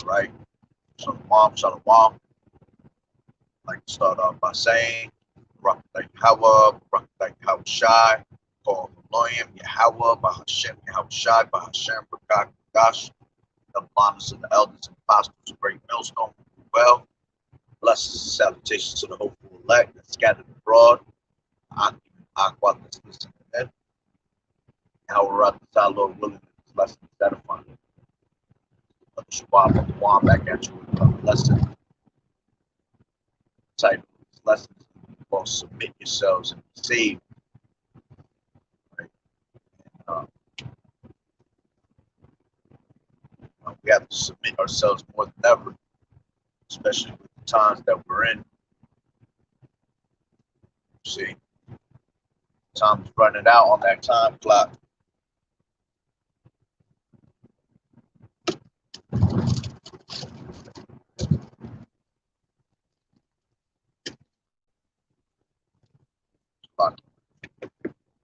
Right? Shalom, shalom. I'd like to start off by saying, Rakhtaq Hawa, Rakhtaq Hawa Shai, Call Elohim, Yahweh, Bahashem, Yahweh Shai, Bahashem, Rakak, Gash, the honors of the elders and apostles, great millstone, well, blessings and salutations to the hopeful elect that scattered abroad, Aqua, that's listening to them, Yahweh Rakhtaq, Lord willing, this lesson is edifying. Shabbat, Shalom, back at you with another lesson. Type of lessons called submit yourselves and be saved. Right? Uh, we have to submit ourselves more than ever, especially with the times that we're in. See, time's running out on that time clock.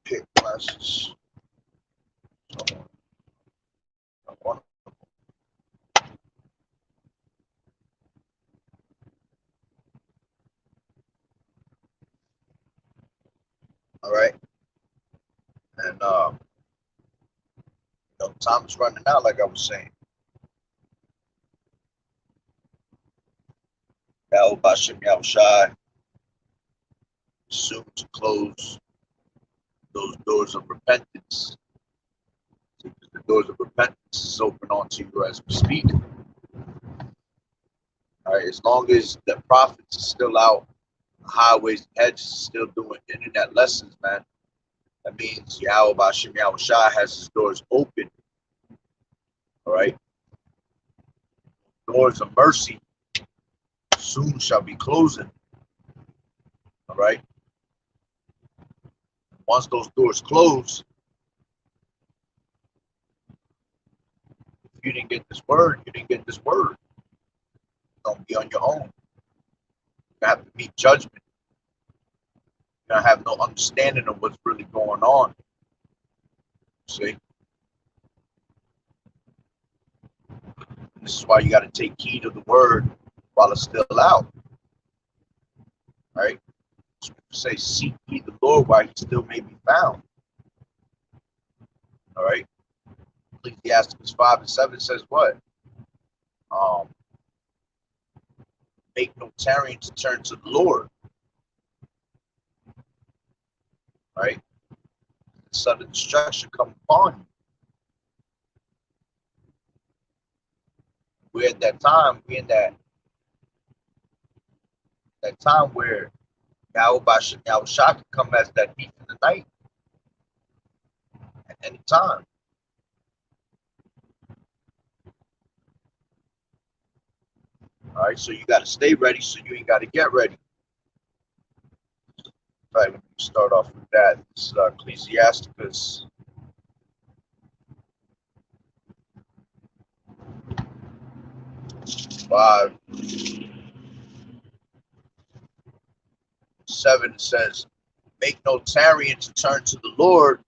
Pick classes. All right, and time is running out, like I was saying. Yahweh Bashem Yahweh Shai soon to close those doors of repentance. The doors of repentance is open onto you as we speak. All right, as long as the prophets are still out, the highways and hedges still doing internet lessons, man. That means Yahweh Bashem Yahweh Shai has his doors open. All right. Doors of mercy soon shall be closing. All right. Once those doors close, if you didn't get this word, you didn't get this word. Don't be on your own. You have to meet judgment. You're gonna have no understanding of what's really going on. See? This is why you got to take heed of the word while it's still out. Right? Say, seek ye the Lord while he still may be found. All right? Ecclesiastes 5:7 says what? Make no tarrying to turn to the Lord. Right? Sudden destruction come upon you. We're at that time, we're in that time where Yahweh Bashem Yahweh Shai can come as that thief in the night at any time. All right, so you got to stay ready, so you ain't got to get ready. All right, let me start off with that. This is Ecclesiasticus 5:7 says, make no tarrying to turn to the Lord,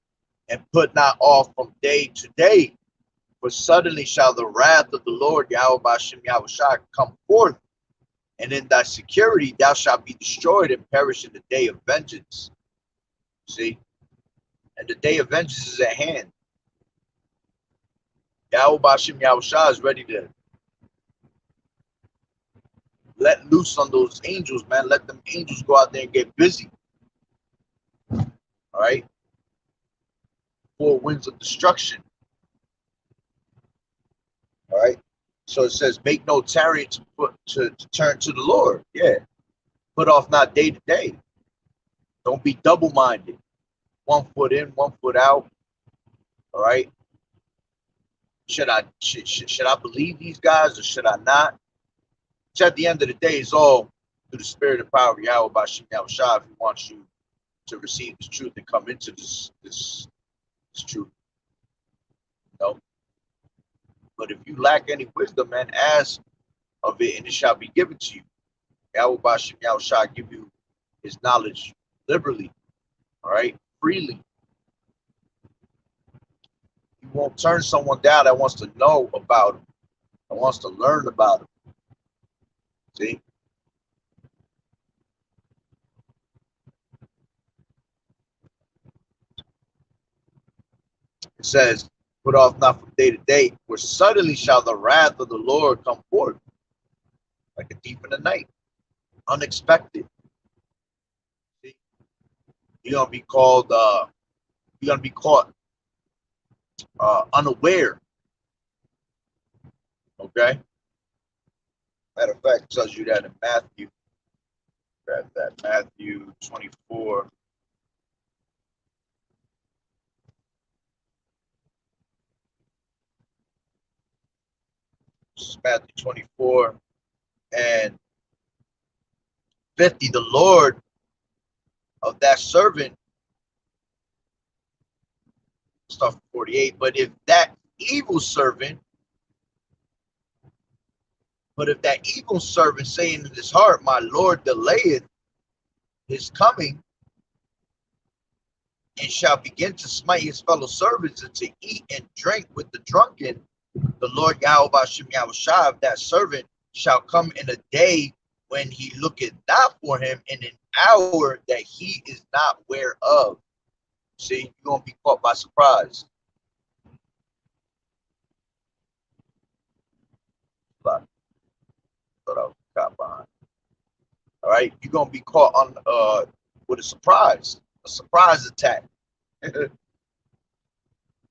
and put not off from day to day. For suddenly shall the wrath of the Lord, Yahweh Bashem Yahweh Shai, come forth, and in thy security thou shalt be destroyed and perish in the day of vengeance. See? And the day of vengeance is at hand. Yahweh Bashem Yahweh Shai is ready to let loose on those angels, man. Let them angels go out there and get busy. All right? 4 winds of destruction. All right. So it says, make no tarrying to turn to the Lord. Yeah. Put off not day to day. Don't be double-minded. 1 foot in, 1 foot out. All right. Should I believe these guys or should I not? Which at the end of the day is all through the spirit and power of Yahweh Bashem Yahweh Shai if he wants you to receive this truth and come into this truth. No. But if you lack any wisdom, man, ask of it, and it shall be given to you. Yahweh Bashem Yahweh Shai give you his knowledge liberally, all right, freely. You won't turn someone down that wants to know about him. I wants to learn about him. See? It says, put off not from day to day, for suddenly shall the wrath of the Lord come forth, like a thief in the night, unexpected. See? You're gonna be called you're gonna be caught unaware. Okay? Matter of fact, it tells you that in Matthew. Grab that. Matthew 24. This is Matthew 24 and 50. The Lord of that servant, stuff 48. But if that evil servant saying in his heart, my Lord delayeth his coming, and shall begin to smite his fellow servants and to eat and drink with the drunken, the Lord Yahweh Bashem Yahushua of that servant shall come in a day when he looketh not for him, in an hour that he is not aware of. See, you're going to be caught by surprise. But thought I was caught behind. All right, you're going to be caught on with a surprise attack.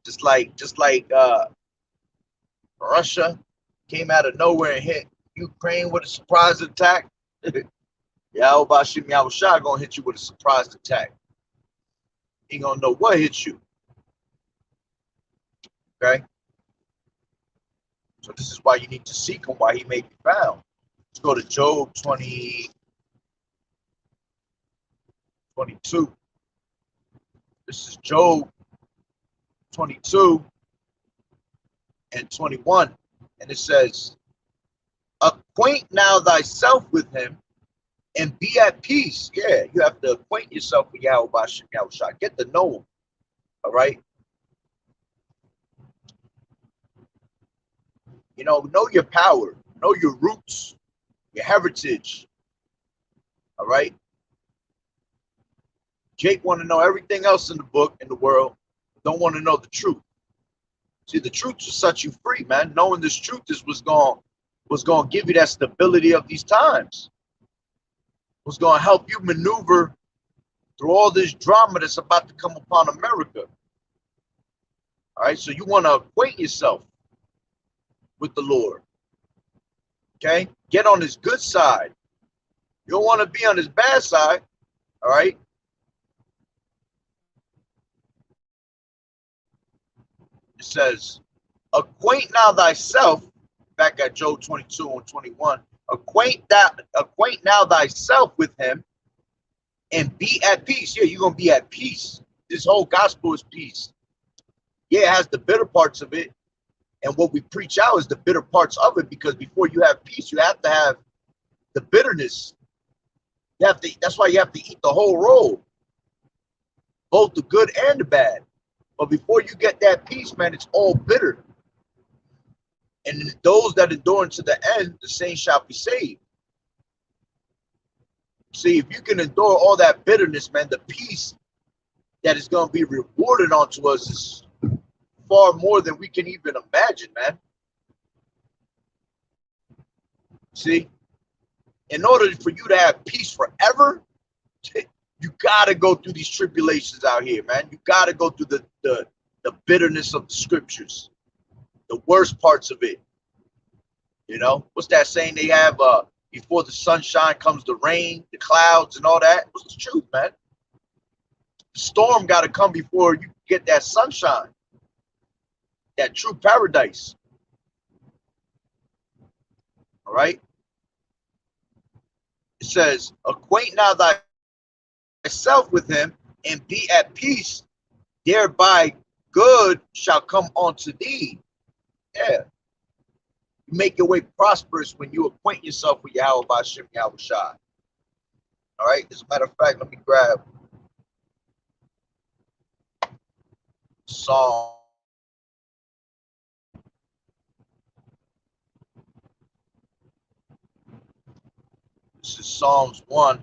just like Russia came out of nowhere and hit Ukraine with a surprise attack. Yahweh Bashim Yahushua gonna hit you with a surprise attack. He gonna know what hit you. Okay? So this is why you need to seek him, why he may be found. Let's go to Job 22. This is Job 22 and 21. And it says, acquaint now thyself with him and be at peace. Yeah, you have to acquaint yourself with Yahweh Bashim Yahushua. Get to know him. All right? You know your power, know your roots, your heritage. All right? Jake want to know everything else in the book, in the world, don't want to know the truth. See, the truth will set you free, man. Knowing this truth is what's going to give you that stability of these times. What's going to help you maneuver through all this drama that's about to come upon America. All right, so you want to acquaint yourself with the Lord. Okay, get on his good side. You don't want to be on his bad side. All right. It says, acquaint now thyself, back at Job 22 and 21, acquaint now thyself with him and be at peace. Yeah, you're going to be at peace. This whole gospel is peace. Yeah, it has the bitter parts of it. And what we preach out is the bitter parts of it, because before you have peace, you have to have the bitterness. That's why you have to eat the whole roll, both the good and the bad. But before you get that peace, man, it's all bitter. And those that endure unto the end, the same shall be saved. See, if you can endure all that bitterness, man, the peace that is going to be rewarded unto us is far more than we can even imagine, man. See, in order for you to have peace forever, you got to go through these tribulations out here, man. You got to go through the bitterness of the scriptures, the worst parts of it. You know, what's that saying they have? Before the sunshine comes the rain, the clouds and all that. What's the truth, man? The storm got to come before you get that sunshine, that true paradise. All right. It says, acquaint now thyself with him and be at peace, thereby good shall come unto thee. Yeah. You make your way prosperous when you acquaint yourself with Yahweh Bashim Yahushua. All right. As a matter of fact, let me grab Psalm Psalms 1.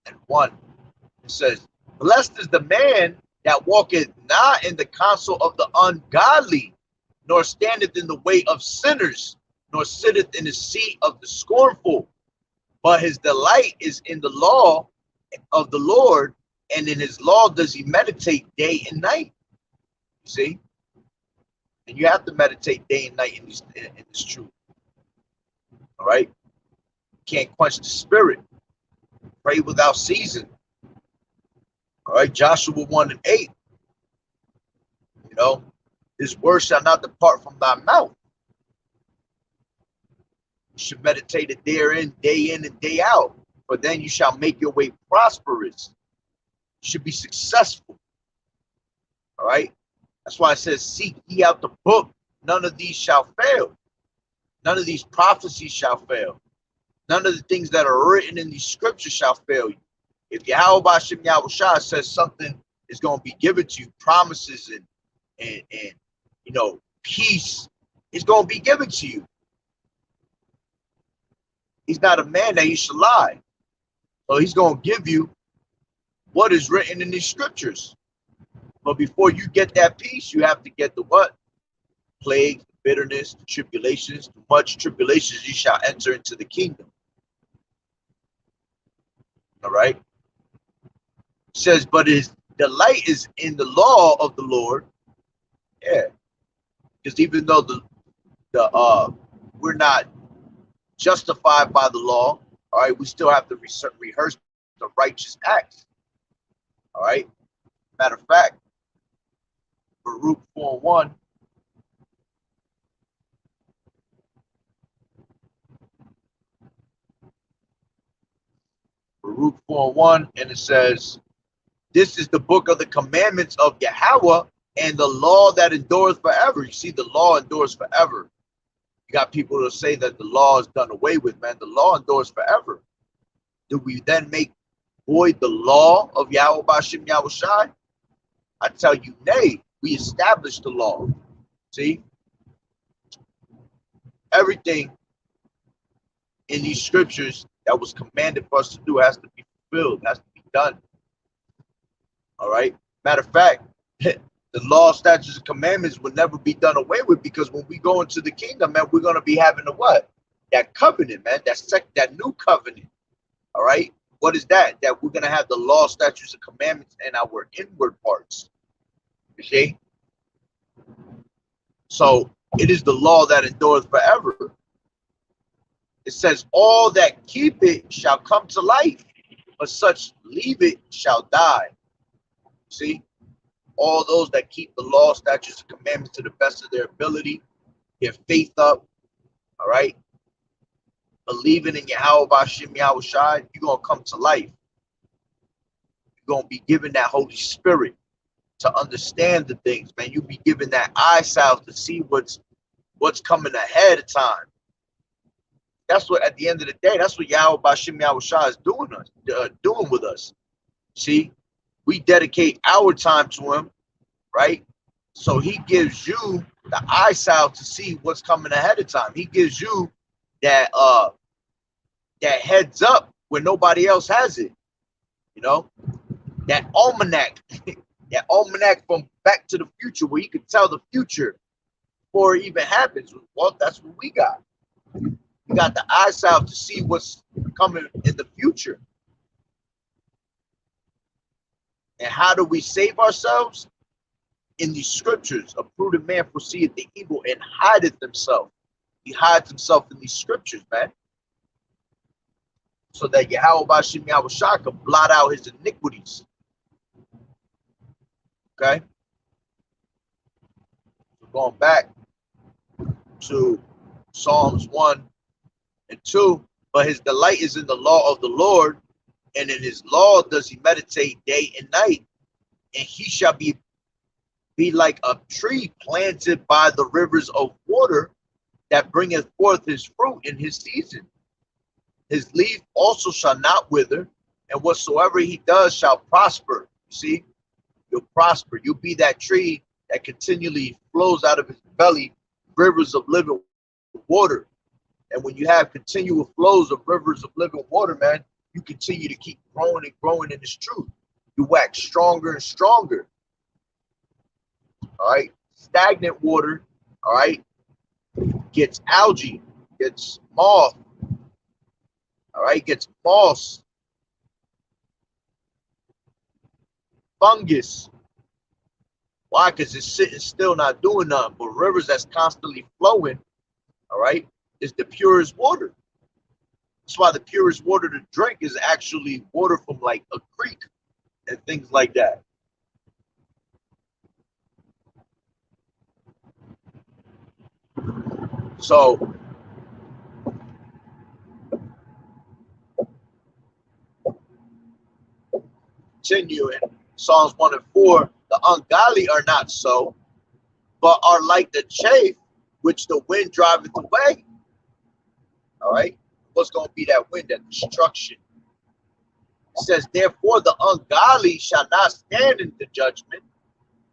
And 1. It says, blessed is the man that walketh not in the counsel of the ungodly, nor standeth in the way of sinners, nor sitteth in the seat of the scornful. But his delight is in the law of the Lord, and in his law does he meditate day and night. You see? And you have to meditate day and night in this truth. All right? You can't quench the spirit. Pray without ceasing. All right? Joshua 1 and 8. You know, his word shall not depart from thy mouth. You should meditate it therein, day in and day out. For then you shall make your way prosperous. You should be successful. All right? That's why it says, seek ye out the book. None of these shall fail. None of these prophecies shall fail. None of the things that are written in these scriptures shall fail you. If Yahweh Ba'ashem Yahushua says something is going to be given to you, promises and you know, peace is going to be given to you. He's not a man that he should lie. So he's going to give you what is written in these scriptures. But before you get that peace, you have to get the what? Plagues, bitterness, tribulations. Much tribulations you shall enter into the kingdom. All right. It says, but his delight is in the law of the Lord. Yeah. Because even though we're not justified by the law, all right, we still have to rehearse the righteous acts. All right. Matter of fact, Baruch 4:1. Baruch 4:1, and it says, this is the book of the commandments of Yahweh and the law that endures forever. You see, the law endures forever. You got people that say that the law is done away with, man. The law endures forever. Do we then make void the law of Yahweh Ba'ashem Yahushai? I tell you, nay. We established the law. See? Everything in these scriptures that was commanded for us to do has to be fulfilled, has to be done. All right? Matter of fact, the law, statutes, and commandments will never be done away with, because when we go into the kingdom, man, we're going to be having a what? That covenant, man. That new covenant. All right? What is that? That we're going to have the law, statutes, and commandments in our inward parts. You see? So it is the law that endures forever. It says, all that keep it shall come to life, but such leave it shall die. See? All those that keep the law, statutes, and commandments to the best of their ability, their faith up, all right? Believing in Yahweh Ba'ashem Yahushai, you're going to come to life. You're going to be given that Holy Spirit to understand the things, man. You'll be given that eye salve to see what's coming ahead of time. That's what, at the end of the day, that's what Yahweh Ba'ashem Yahushua is doing with us. See, we dedicate our time to him, right? So he gives you the eye salve to see what's coming ahead of time. He gives you that that heads up when nobody else has it. You know, that almanac, that almanac from Back to the Future, where you can tell the future before it even happens. Well, that's what we got. We got the eye salve to see what's coming in the future. And how do we save ourselves? In these scriptures, a prudent man foreseeth the evil and hideth himself. He hides himself in these scriptures, man. So that Yahweh Ba'ashem Yahushua can blot out his iniquities. Okay? So going back to Psalms 1 and 2, but his delight is in the law of the Lord, and in his law does he meditate day and night, and he shall be like a tree planted by the rivers of water that bringeth forth his fruit in his season. His leaf also shall not wither, and whatsoever he does shall prosper. You see, you'll prosper. You'll be that tree that continually flows out of his belly rivers of living water. And when you have continual flows of rivers of living water, man, you continue to keep growing and growing in this truth. You wax stronger and stronger. All right. Stagnant water, all right, gets algae, gets moth, all right, gets moss, fungus. Why? Because it's sitting still, not doing nothing. But rivers that's constantly flowing, all right, is the purest water. That's why the purest water to drink is actually water from like a creek and things like that. So continuing, Psalms 1 and 4, the ungodly are not so, but are like the chaff which the wind driveth away. All right. What's going to be that wind? That destruction. It says, therefore, the ungodly shall not stand in the judgment,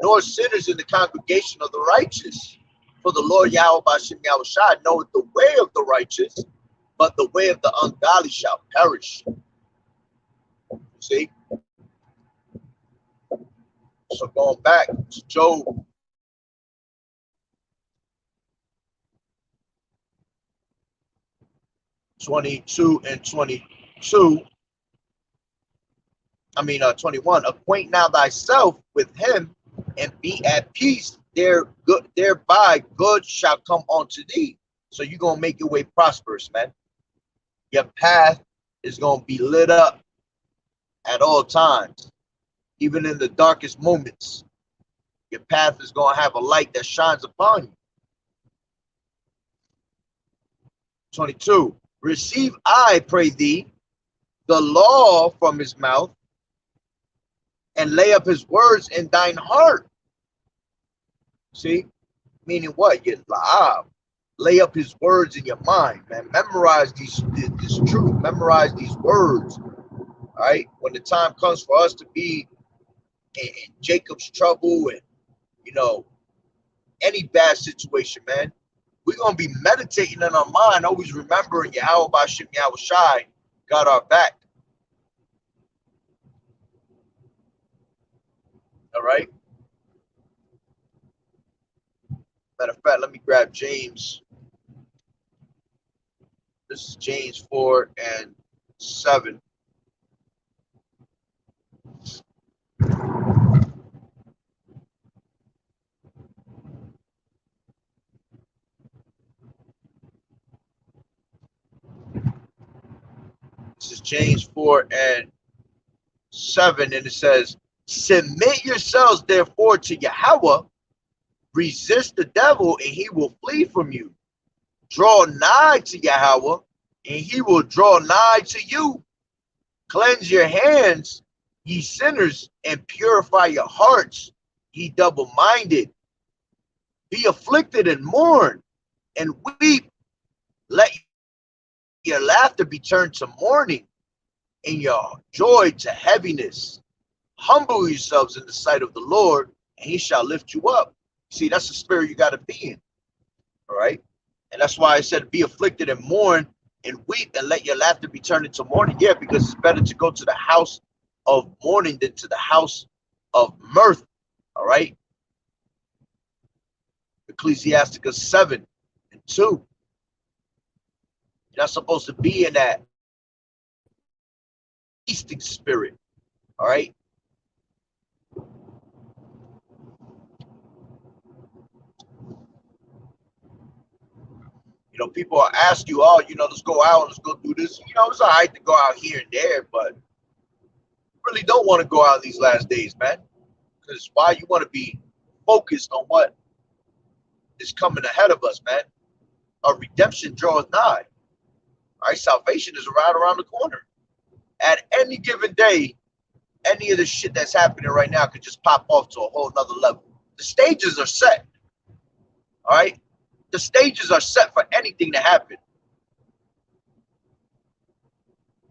nor sinners in the congregation of the righteous. For the Lord Yahweh Bashem Yahushua knoweth the way of the righteous, but the way of the ungodly shall perish. See? So going back to Job 22 and 22, 21, acquaint now thyself with him and be at peace. Thereby good shall come unto thee. So you're going to make your way prosperous, man. Your path is going to be lit up at all times, even in the darkest moments. Your path is going to have a light that shines upon you. 22, receive, I pray thee, the law from his mouth, and lay up his words in thine heart. See? Meaning what? You lay up his words in your mind, man. Memorize this truth. Memorize these words. All right? When the time comes for us to be in Jacob's trouble and, any bad situation, man, we're going to be meditating in our mind, always remembering Yahweh Bashem Yahushai got our back. All right? Matter of fact, let me grab James. This is James 4 and 7. This is James 4 and 7, and it says, submit yourselves therefore to Yahweh, resist the devil, and he will flee from you. Draw nigh to Yahweh, and he will draw nigh to you. Cleanse your hands, ye sinners, and purify your hearts, ye double-minded. Be afflicted and mourn, and weep. Let your laughter be turned to mourning, and your joy to heaviness. Humble yourselves in the sight of the Lord, and he shall lift you up. See, that's the spirit you got to be in. All right. And that's why I said, be afflicted and mourn and weep, and let your laughter be turned into mourning. Yeah, because it's better to go to the house of mourning than to the house of mirth. All right. Ecclesiasticus 7 and 2. You're not supposed to be in that feasting spirit. All right. People will ask you, oh, let's go out, let's go do this. It's all right to go out here and there, but really don't want to go out these last days, man. Because why? You want to be focused on what is coming ahead of us, man. Our redemption draweth nigh. All right, salvation is around the corner. At any given day, any of the shit that's happening right now could just pop off to a whole nother level. The stages are set. All right? The stages are set for anything to happen.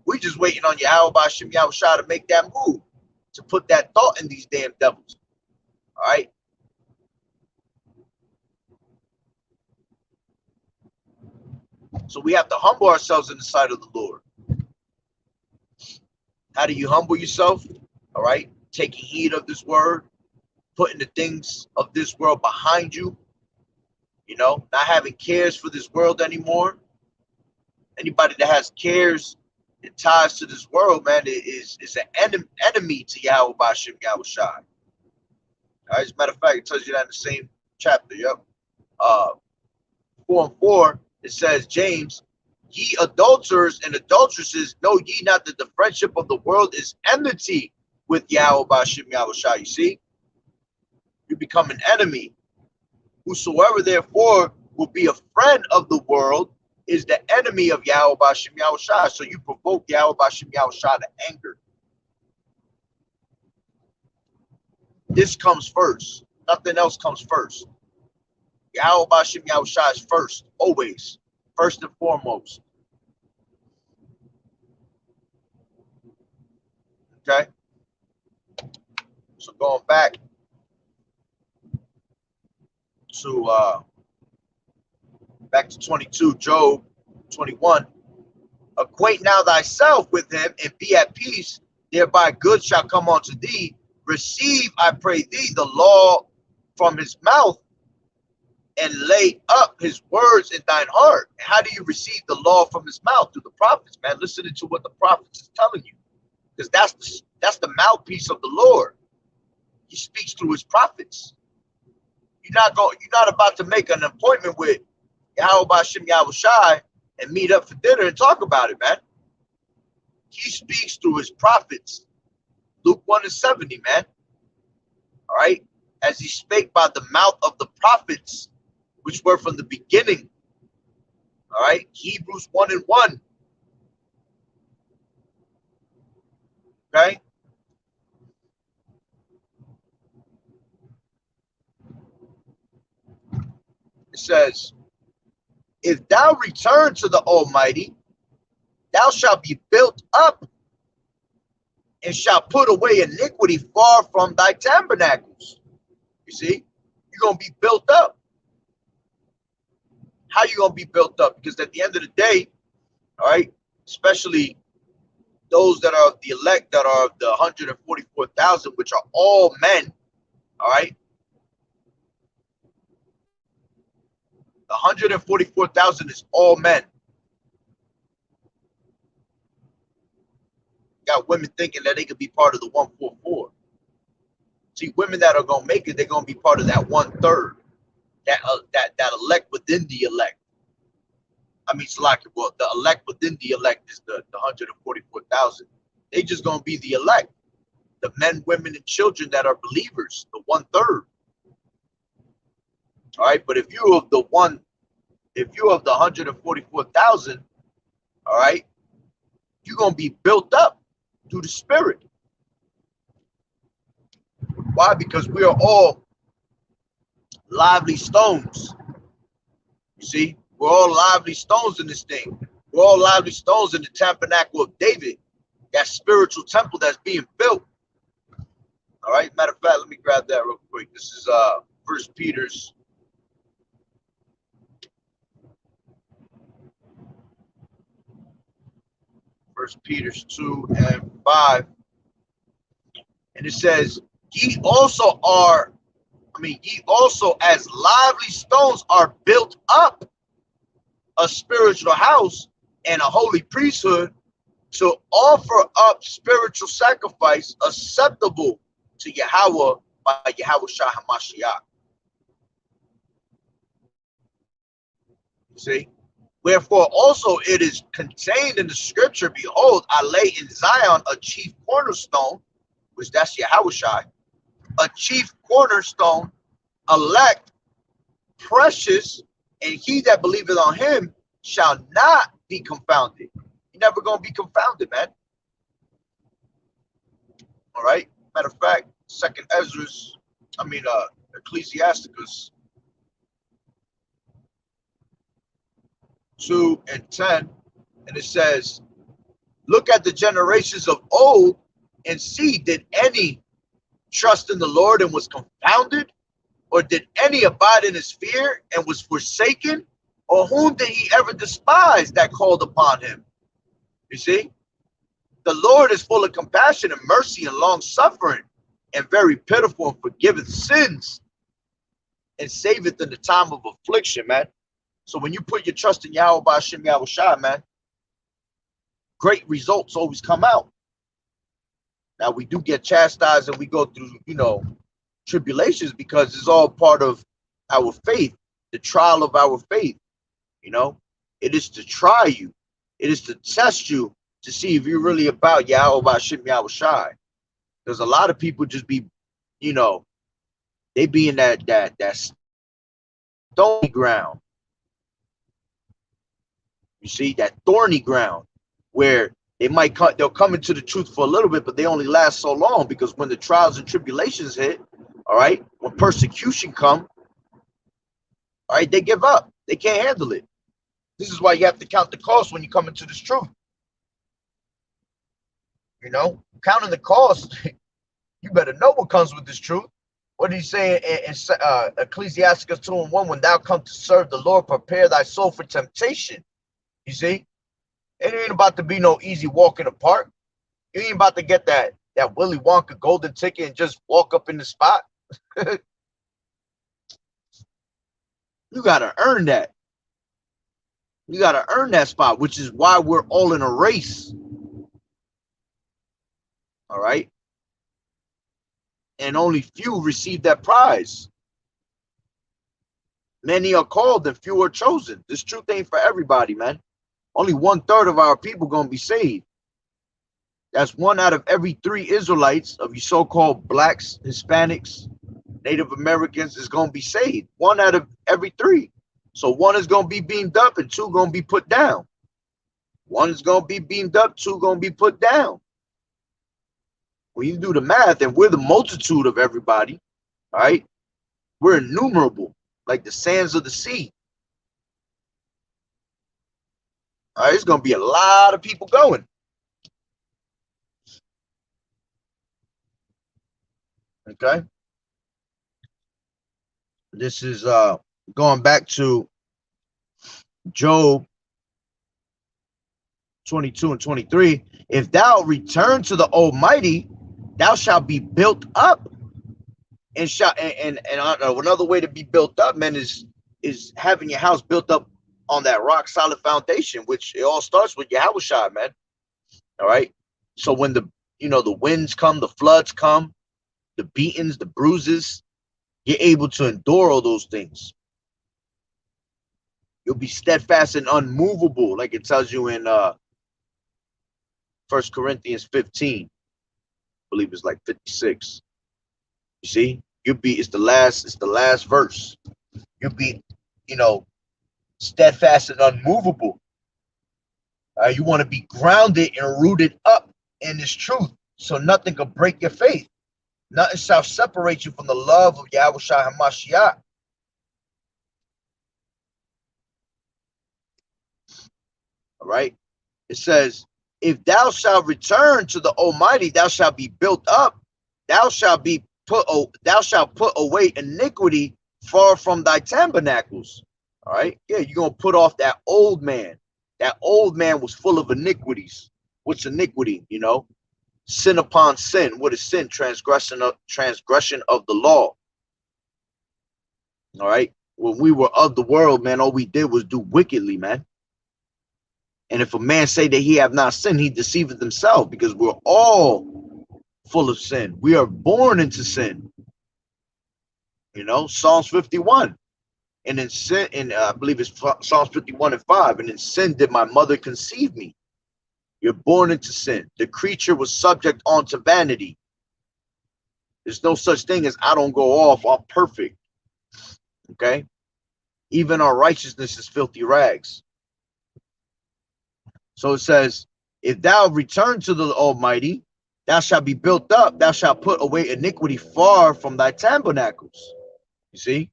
We just waiting on Yahweh Bashem Yahushua to make that move, to put that thought in these damn devils. All right? So we have to humble ourselves in the sight of the Lord. How do you humble yourself? All right, taking heed of this word, putting the things of this world behind you, you know, not having cares for this world anymore. Anybody that has cares and ties to this world, man, is an enemy to Yahweh Bashim Yahweh Shai. All right, as a matter of fact, it tells you that in the same chapter. Yep. 4:4, it says, James, ye adulterers and adulteresses, know ye not that the friendship of the world is enmity with Yahweh Bashim Yahweh Shai. You see, you become an enemy. Whosoever therefore will be a friend of the world is the enemy of Yahweh Bashim Yahweh Shai. So you provoke Yahweh Bashim Yahweh Shai to anger. This comes first. Nothing else comes first. Yahweh Bashim Yahweh Shai is first, always, first and foremost. Okay? So going back to 22, Job 21, acquaint now thyself with him and be at peace, thereby good shall come unto thee. Receive, I pray thee, the law from his mouth and lay up his words in thine heart. How do you receive the law from his mouth? Through the prophets, man. Listening to what the prophets is telling you, because that's the mouthpiece of the Lord. He speaks through his prophets. You're not about to make an appointment with Yahweh Bashim Yahweh Shai and meet up for dinner and talk about it, man. He speaks through his prophets. Luke 1:70, man. All right, as he spake by the mouth of the prophets, which were from the beginning. All right, Hebrews 1:1. Okay. It says, if thou return to the Almighty, thou shalt be built up and shalt put away iniquity far from thy tabernacles. You see, you're going to be built up. How you going to be built up? Because at the end of the day, all right, especially those that are the elect, that are the 144,000, which are all men, all right, the 144,000 is all men. Got women thinking that they could be part of the 144. See, women that are gonna make it, they're gonna be part of that 1/3, that elect within the elect. I mean, well, the elect within the elect is the 144,000. They just gonna be the elect, the men, women, and children that are believers, the 1/3. All right, but if you of the 144,000, all right, you're gonna be built up through the Spirit. Why? Because we are all lively stones. You see, we're all lively stones in this thing. We're all lively stones in the tabernacle of David, that spiritual temple that's being built. All right. Matter of fact, let me grab that real quick. This is 1 Peter's. First Peter's 2:5, and it says, ye also as lively stones are built up a spiritual house and a holy priesthood to offer up spiritual sacrifice acceptable to Yahweh by Yahweh Shai HaMashiach. See? Wherefore also it is contained in the scripture, behold, I lay in Zion a chief cornerstone, which that's Yahweh Shai, a chief cornerstone, elect, precious, and he that believeth on him shall not be confounded. You're never going to be confounded, man. All right. Matter of fact, Ecclesiasticus 2:10, and it says, look at the generations of old and see, did any trust in the Lord and was confounded? Or did any abide in his fear and was forsaken? Or whom did he ever despise that called upon him? You see? The Lord is full of compassion and mercy and long suffering, and very pitiful, and forgiveth sins, and saveth in the time of affliction, man. So when you put your trust in Yahweh Ba'ashem Yahweh Shai, man, great results always come out. Now we do get chastised and we go through, tribulations, because it's all part of our faith, the trial of our faith. It is to try you. It is to test you to see if you're really about Yahweh Ba'ashem Yahweh Shai. Because a lot of people just be, they be in that stony ground. You see, that thorny ground where they'll come into the truth for a little bit, but they only last so long, because when the trials and tribulations hit, all right, when persecution come, all right, they give up. They can't handle it. This is why you have to count the cost when you come into this truth. Counting the cost, you better know what comes with this truth. What did he say in Ecclesiasticus 2:1? When thou come to serve the Lord, prepare thy soul for temptation. You see? It ain't about to be no easy walk in the park. You ain't about to get that Willy Wonka golden ticket and just walk up in the spot. You got to earn that. You got to earn that spot, which is why we're all in a race. All right? And only few receive that prize. Many are called and few are chosen. This truth ain't for everybody, man. Only 1/3 of our people going to be saved. That's 1 out of every 3 Israelites of you so-called blacks, Hispanics, Native Americans is going to be saved. 1 out of every 3. So 1 is going to be beamed up and 2 going to be put down. 1 is going to be beamed up, 2 going to be put down. When you do the math, and we're the multitude of everybody, all right, we're innumerable, like the sands of the sea. All right, it's going to be a lot of people going. Okay. This is going back to Job 22 and 23. If thou return to the Almighty, thou shalt be built up, and another way to be built up, man, is having your house built up on that rock solid foundation, which it all starts with Yahweh Shai, man. All right. So when the winds come, the floods come, the beatings, the bruises, you're able to endure all those things. You'll be steadfast and unmovable, like it tells you in 1 Corinthians 15. I believe it's like 56. You see, it's the last verse. You'll be, steadfast and unmovable. You want to be grounded and rooted up in this truth, so nothing can break your faith. Nothing shall separate you from the love of Yahweh Shai HaMashiach. All right. It says, if thou shalt return to the Almighty, thou shalt be built up. Thou shalt put away iniquity far from thy tabernacles. All right. Yeah, you're going to put off that old man. That old man was full of iniquities. What's iniquity? Sin upon sin. What is sin? Transgression of the law. All right. When we were of the world, man, all we did was do wickedly, man. And if a man say that he have not sinned, he deceiveth himself, because we're all full of sin. We are born into sin. Psalms 51. And in sin, I believe it's Psalms 51 and 5. And in sin did my mother conceive me. You're born into sin. The creature was subject unto vanity. There's no such thing as I don't go off, I'm perfect. Okay? Even our righteousness is filthy rags. So it says, if thou return to the Almighty, thou shalt be built up, thou shalt put away iniquity far from thy tabernacles. You see?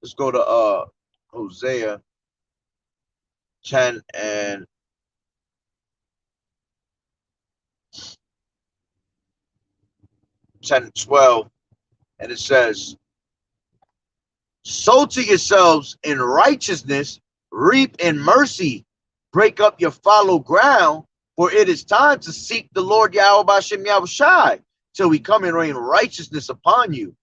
Let's go to Hosea 10 and 12. And it says, sow to yourselves in righteousness, reap in mercy, break up your fallow ground, for it is time to seek the Lord Yahweh Bashem Yahushai, till he come and rain righteousness upon you.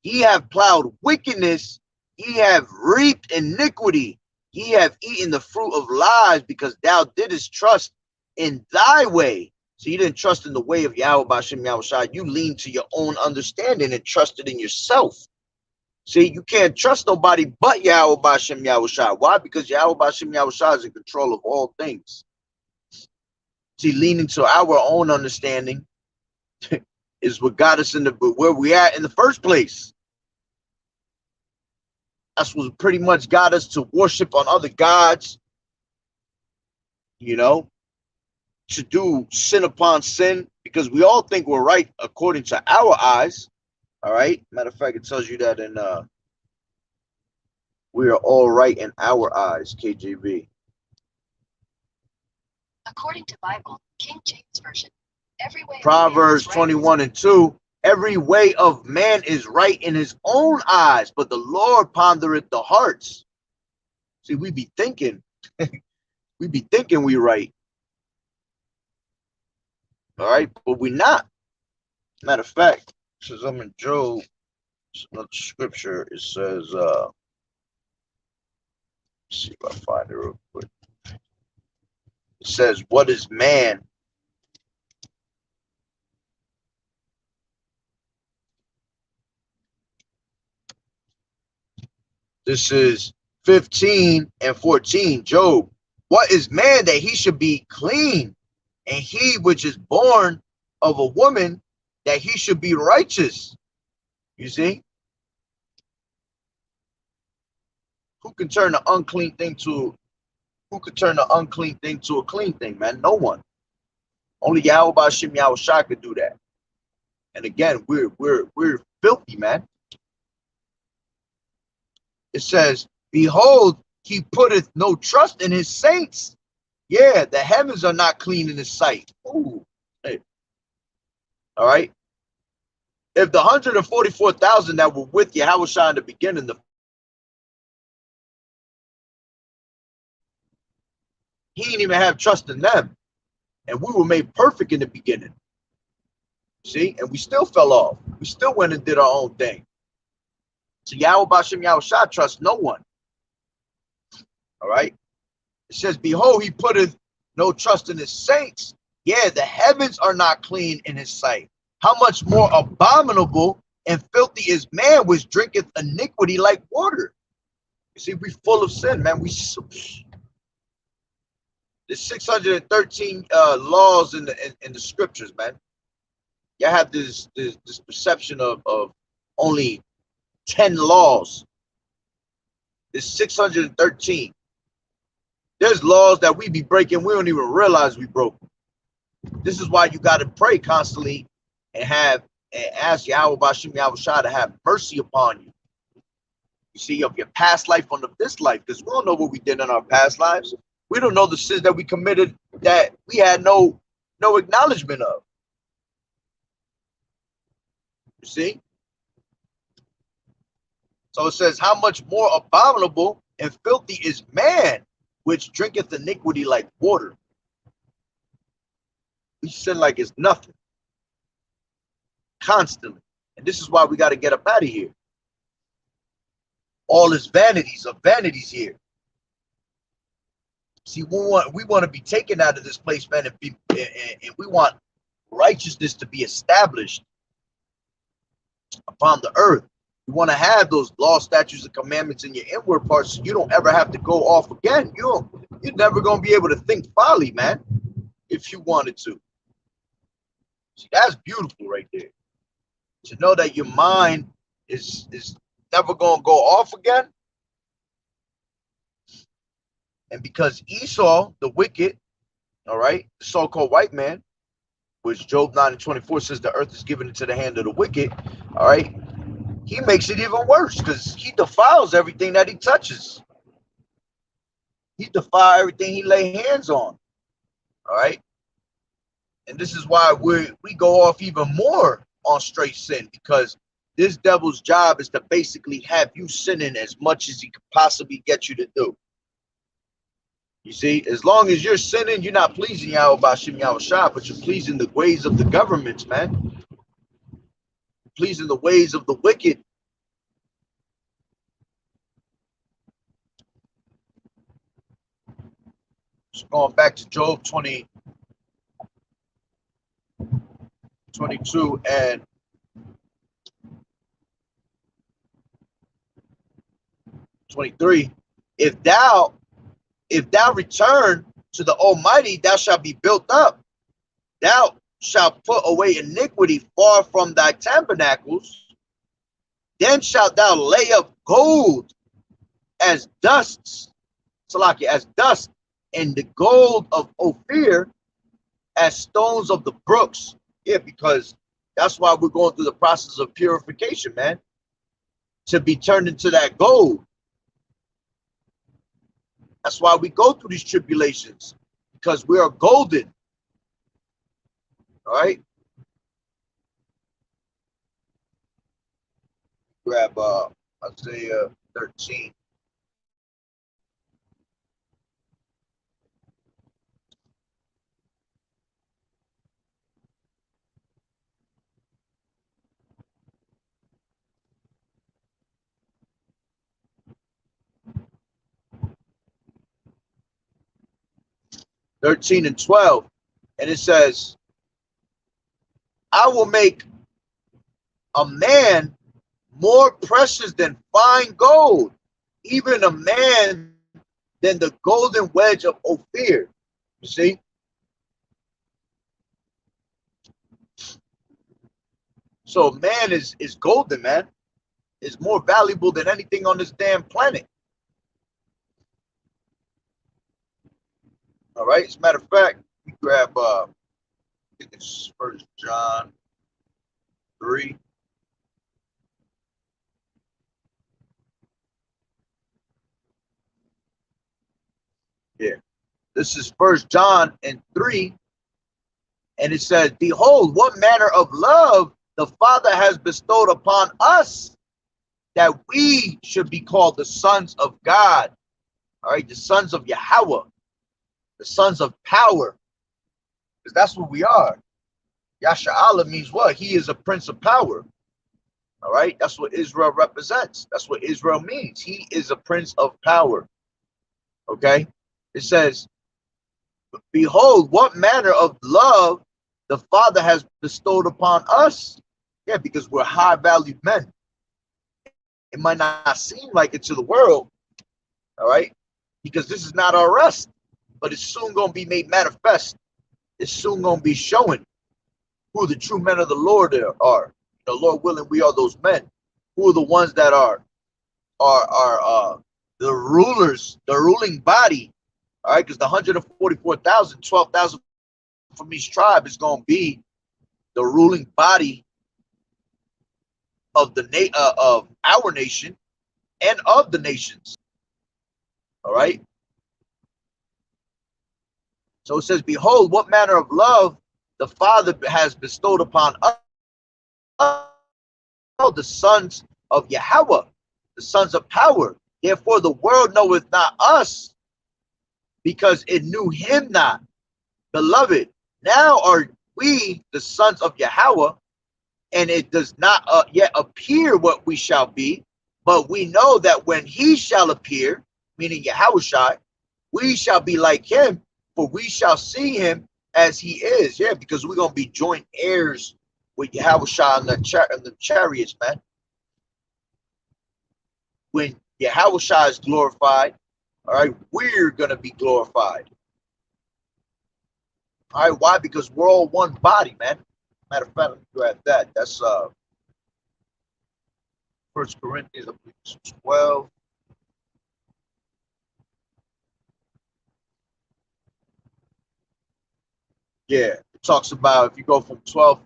Ye have plowed wickedness, ye have reaped iniquity, ye have eaten the fruit of lies, because thou didst trust in thy way. So you didn't trust in the way of Yahweh Bashem Yahushai. You leaned to your own understanding and trusted in yourself. See, you can't trust nobody but Yahweh Bashem Yahushai. Why? Because Yahweh Bashem Yahushai is in control of all things. See, leaning to our own understanding is what got us in where we at in the first place. That's what pretty much got us to worship on other gods, you know, to do sin upon sin, because we all think we're right according to our eyes. All right. Matter of fact, it tells you that in we are all right in our eyes, KJV. According to Bible, King James Version, every way Proverbs 21:2, every way of man is right in his own eyes, but the Lord pondereth the hearts. See, we be thinking, we right. All right, but we not. Matter of fact, says I'm in Job, it's another scripture. It says, let's see if I find it real quick. It says, what is man? This is 15 and 14. Job, what is man that he should be clean, and he which is born of a woman that he should be righteous? You see? Who can turn the unclean thing to a clean thing, man? No one. Only Yahweh Bashem Yahushai could do that. And again, we're filthy, man. It says, behold, he putteth no trust in his saints. Yeah, the heavens are not clean in his sight. Ooh. Hey. All right. If the 144,000 that were with Yahushua in the beginning, he didn't even have trust in them. And we were made perfect in the beginning. See? And we still fell off. We still went and did our own thing. So Yahweh Bashem Yahushua trusts no one. All right. It says, behold, he putteth no trust in his saints. Yeah, the heavens are not clean in his sight. How much more abominable and filthy is man, which drinketh iniquity like water. You see, we full of sin, man. There's 613 laws in the scriptures, man. You have this perception of only 10 laws. There's 613. There's laws that we be breaking. We don't even realize we broke them. This is why you got to pray constantly and ask Yahweh Bashem Yahushua to have mercy upon you. You see, of your past life on this life, because we don't know what we did in our past lives. We don't know the sins that we committed that we had no acknowledgement of. You see? So it says, how much more abominable and filthy is man, which drinketh iniquity like water. We sin like it's nothing. Constantly. And this is why we got to get up out of here. All is vanities of vanities here. See, we want to be taken out of this place, man, and we want righteousness to be established upon the earth. You want to have those law, statutes, and commandments in your inward parts, so you don't ever have to go off again. You're never going to be able to think folly, man, if you wanted to. See, that's beautiful right there. To know that your mind is never going to go off again. And because Esau, the wicked, all right, the so-called white man, which Job 9:24 says the earth is given into the hand of the wicked, all right, he makes it even worse because he defiles everything that he touches. He defiles everything he lay hands on. All right. And this is why we go off even more on straight sin, because this devil's job is to basically have you sinning as much as he could possibly get you to do. You see, as long as you're sinning, you're not pleasing Yahweh Bashim Yahweh Shah, but you're pleasing the ways of the governments, man. You're pleasing the ways of the wicked. So going back to Job 20, 22 and 23. If thou return to the Almighty, thou shalt be built up. Thou shalt put away iniquity far from thy tabernacles. Then shalt thou lay up gold as dust, Salakia, as dust, and the gold of Ophir as stones of the brooks. Yeah, because that's why we're going through the process of purification, man. To be turned into that gold. That's why we go through these tribulations, because we are golden. All right. Grab Isaiah 13. (13 and 12), and it says, I will make a man more precious than fine gold, even a man than the golden wedge of Ophir. You see? So man is golden, man. Is more valuable than anything on this damn planet. All right. As a matter of fact, we grab I think it's 1 John 3. Yeah. This is 1 John and 3. And it says, behold, what manner of love the Father has bestowed upon us, that we should be called the sons of God. All right, the sons of Yahweh, the sons of power, because that's what we are. Yasha Allah means what? He is a prince of power. All right, that's what Israel represents. That's what Israel means. He is a prince of power. Okay, it says, behold, what manner of love the Father has bestowed upon us. Yeah, because we're high valued men. It might not seem like it to the world, all right, because this is not our rest, but it's soon going to be made manifest. It's soon going to be showing who the true men of the Lord are. The Lord willing, we are those men. Who are the ones that are the rulers, the ruling body, all right, because the 144,000, 12,000 from each tribe is going to be the ruling body of the of our nation and of the nations. All right. So it says, behold, what manner of love the Father has bestowed upon us, the sons of Yahweh, the sons of power. Therefore the world knoweth not us, because it knew him not. Beloved, now are we the sons of Yahweh, and it does not yet appear what we shall be, but we know that when he shall appear, meaning Yahushua, we shall be like him, for we shall see him as he is. Yeah, because we're going to be joint heirs with Yahushua in the chariots, man. When Yahushua is glorified, all right, we're going to be glorified. All right, why? Because we're all one body, man. Matter of fact, let me grab that. That's 1 Corinthians 12. Yeah, it talks about, if you go from 12,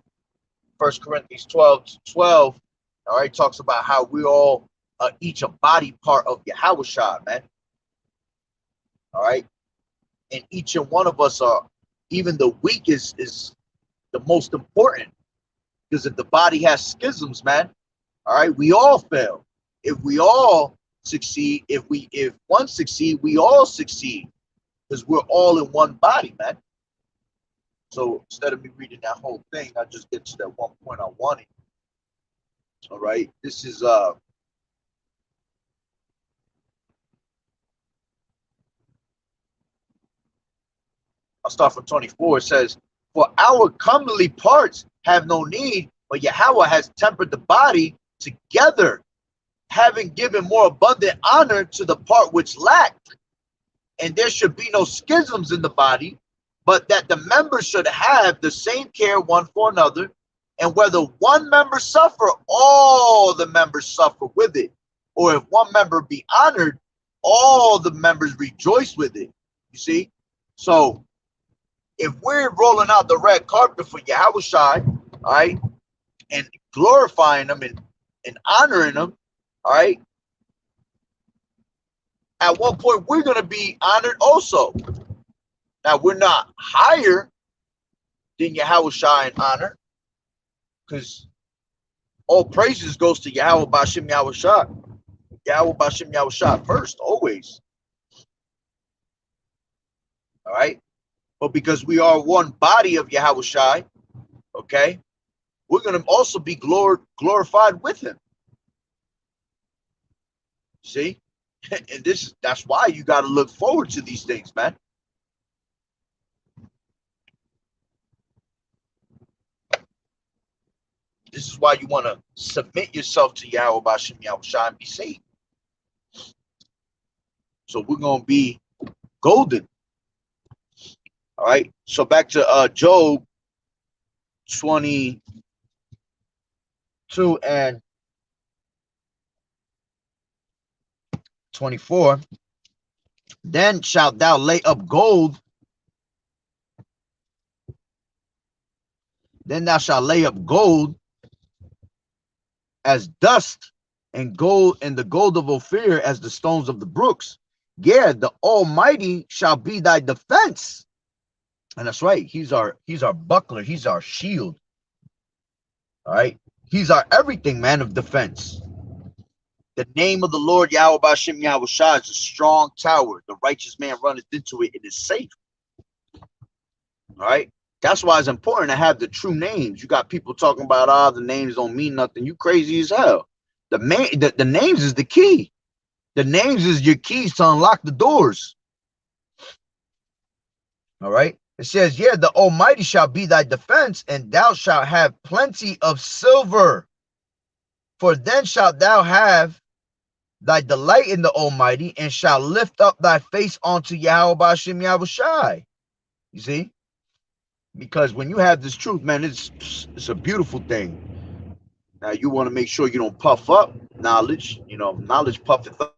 1 Corinthians 12 to 12, all right, talks about how we all each a body part of Yahushua, man. All right, and each and one of us are, even the weakest is the most important, because if the body has schisms, man, all right, we all fail. If we all succeed, if one succeed, we all succeed. because we're all in one body, man. So instead of me reading that whole thing, I just get to that one point I wanted. All right, this is I'll start from 24. It says, "For our comely parts have no need, but Yahweh has tempered the body together, having given more abundant honor to the part which lacked. And there should be no schisms in the body, but that the members should have the same care one for another. And whether one member suffer, all the members suffer with it. Or if one member be honored, all the members rejoice with it." You see? So if we're rolling out the red carpet for Yahushua, all right, and glorifying him and honoring him, all right, at one point we're going to be honored also. Now, we're not higher than Yahushua in honor, because all praises goes to Yahweh Bashim Yahushua. Yahweh Bashim Yahushua first, always. All right? But because we are one body of Yahushua, okay, we're going to also be glorified with him. See? And that's why you got to look forward to these things, man. This is why you want to submit yourself to Yahweh Bashim Yahushua and be saved. So we're going to be golden. All right. So back to Job 22 and 24. "Then shalt thou lay up gold. Then thou shalt lay up gold as dust, and gold, and the gold of Ophir as the stones of the brooks. Yeah, the Almighty shall be thy defense." And that's right. He's our buckler. He's our shield. All right. He's our everything, man, of defense. "The name of the Lord Yahweh Bashim Yahushua is a strong tower. The righteous man runneth into it. It is safe." All right. That's why it's important to have the true names. You got people talking about, the names don't mean nothing. You crazy as hell. The names is the key. The names is your keys to unlock the doors. All right. It says, "Yeah, the Almighty shall be thy defense, and thou shalt have plenty of silver. For then shalt thou have thy delight in the Almighty, and shalt lift up thy face unto Yahweh Bashim Yahushai." You see? Because when you have this truth, man, it's a beautiful thing. Now, you want to make sure you don't puff up knowledge. You know, knowledge puffeth up.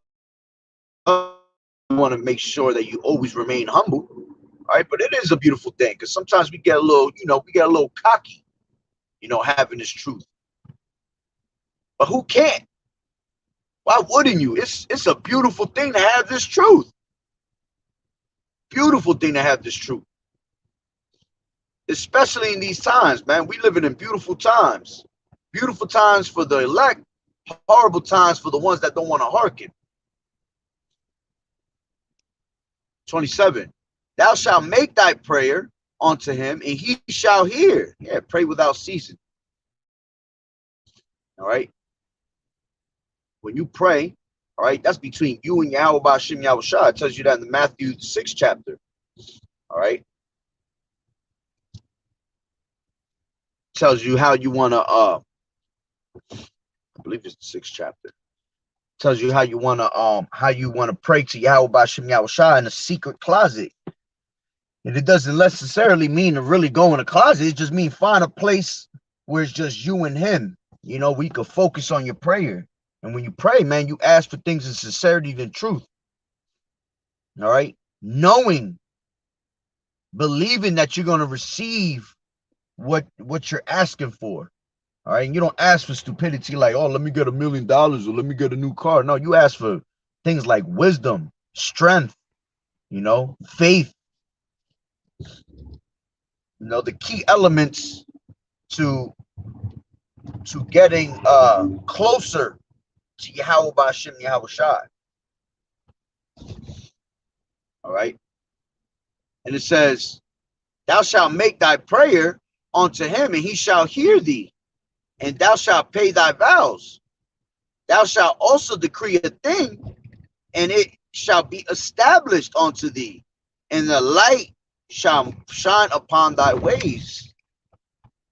You want to make sure that you always remain humble. All right, but it is a beautiful thing, because sometimes we get a little, cocky, having this truth. But who can't? Why wouldn't you? It's a beautiful thing to have this truth. Beautiful thing to have this truth. Especially in these times, man. We living in beautiful times. Beautiful times for the elect, horrible times for the ones that don't want to hearken. 27. "Thou shalt make thy prayer unto him, and he shall hear." Yeah, pray without ceasing. All right. When you pray, all right, that's between you and Yahweh Bashim Yahushua. It tells you that in the Matthew 6th chapter. All right. Tells you how you want to, I believe it's the 6th chapter. Tells you how you want to pray to Yahweh Bashim Yahushua in a secret closet. And it doesn't necessarily mean to really go in a closet. It just means find a place where it's just you and him. Where you can focus on your prayer. And when you pray, man, you ask for things in sincerity and truth. All right? Knowing, believing that you're going to receive what you're asking for. All right? And you don't ask for stupidity like, let me get $1 million or let me get a new car. No, you ask for things like wisdom, strength, faith. The key elements to getting closer to Yahweh Bashim Yahushai. All right. And it says, thou shalt make thy prayer unto him, and he shall hear thee, and thou shalt pay thy vows. Thou shalt also decree a thing, and it shall be established unto thee, and the light shall shine upon thy ways.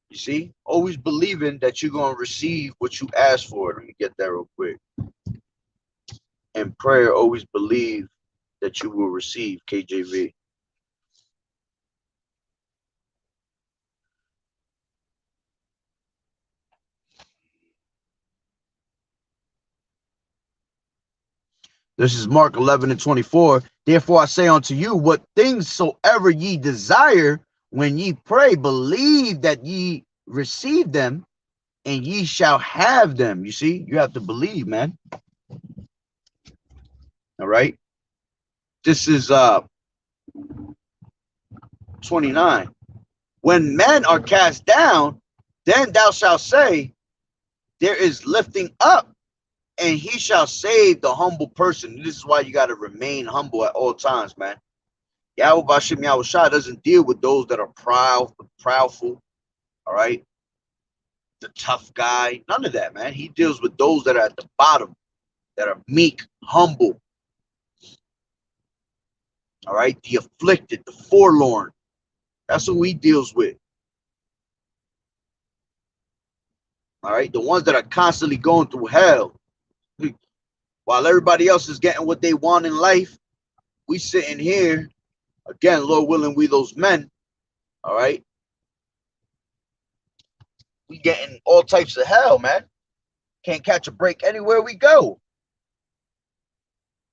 You see, always believing that you're going to receive what you ask for. Let me get that real quick. In prayer, always believe that you will receive, KJV. This is Mark 11:24. Therefore I say unto you, what things soever ye desire, when ye pray, believe that ye receive them, and ye shall have them. You see, you have to believe, man. All right. This is 29. When men are cast down, then thou shalt say, there is lifting up, and he shall save the humble person. This is why you got to remain humble at all times, man. Yahweh Bashem Yahushua doesn't deal with those that are proudful, all right? The tough guy, none of that, man. He deals with those that are at the bottom, that are meek, humble, all right? The afflicted, the forlorn. That's who he deals with. All right? The ones that are constantly going through hell. While everybody else is getting what they want in life, we sitting here, again, Lord willing, we those men, all right? We getting all types of hell, man. Can't catch a break anywhere we go.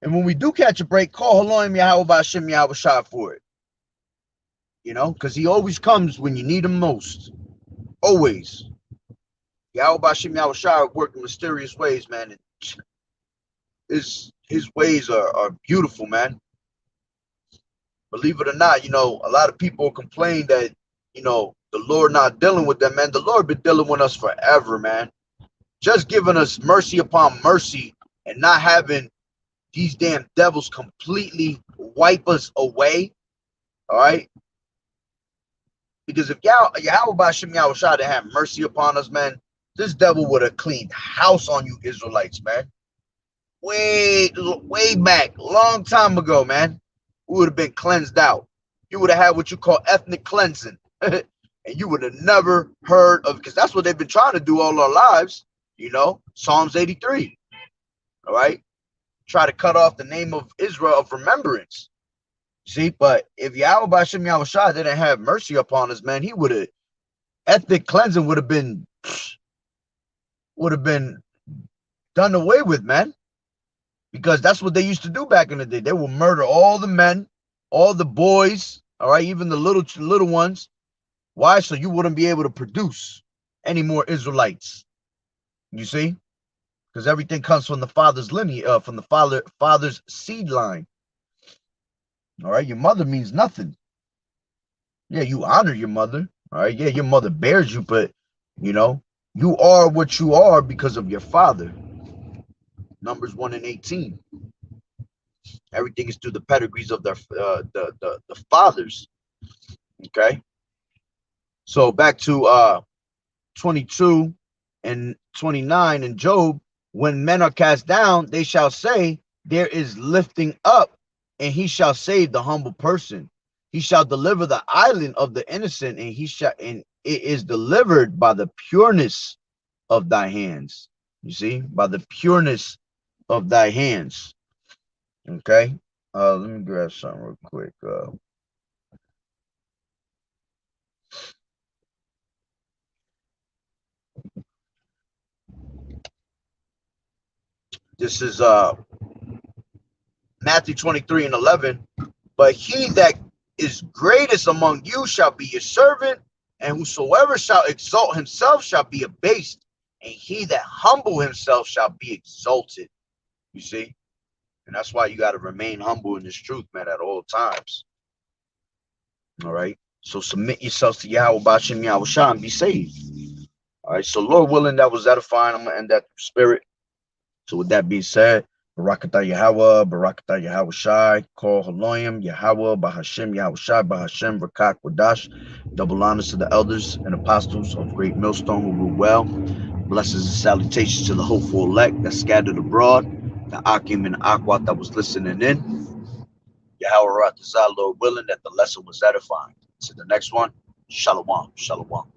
And when we do catch a break, call Elohim Yahweh Bashem Yahushua for it. You know, because he always comes when you need him most. Always. Yahweh Bashem Yahushua work in mysterious ways, man. And his ways are beautiful, man. Believe it or not, you know, a lot of people complain that, you know, the Lord not dealing with them, man. The Lord been dealing with us forever, man. Just giving us mercy upon mercy and not having these damn devils completely wipe us away. All right? Because if Yahweh Bashem Yahushua didn't have mercy upon us, man, this devil would have cleaned house on you Israelites, man. Way back, long time ago, man. We would have been cleansed out. You would have had what you call ethnic cleansing. And you would have never heard of, because that's what they've been trying to do all our lives, you know, Psalms 83. All right? Try to cut off the name of Israel of remembrance. See, but if Yahweh Bashem Yahushua didn't have mercy upon us, man, he would have, ethnic cleansing would have been done away with, man. Because that's what they used to do back in the day. They would murder all the men, all the boys, all right, even the little ones. Why? So you wouldn't be able to produce any more Israelites. You see? Because everything comes from the father's lineage, from the father's seed line. All right, your mother means nothing. Yeah, you honor your mother. All right, yeah, your mother bears you, but you know, you are what you are because of your father. Numbers 1:18. Everything is through the pedigrees of the fathers. Okay. So back to 22 and 29 in Job. When men are cast down, they shall say, there is lifting up, and he shall save the humble person. He shall deliver the island of the innocent, and it is delivered by the pureness of thy hands. You see, by the pureness of thy hands. Okay. Let me grab something real quick. This is Matthew 23:11. But he that is greatest among you shall be your servant, and whosoever shall exalt himself shall be abased, and he that humble himself shall be exalted. You see? And that's why you got to remain humble in this truth, man, at all times. All right? So submit yourselves to Yahweh Bashem Yahushua and be saved. All right? So Lord willing, that was edifying. I'm going to end that through spirit. So with that being said, Barakatah Yahweh, Barakatah Yahweh Shai, Kol Haloyim, Yahweh, Bahashem, Yahweh Shai, Bahashem, Rakak, Wadash. Double honors to the elders and apostles of Great Millstone who rule well. Blessings and salutations to the hopeful elect that scattered abroad, the Akim and Akwat that was listening in. Yahweh Ratazah, Lord willing, that the lesson was edifying. To the next one, Shalom, Shalom.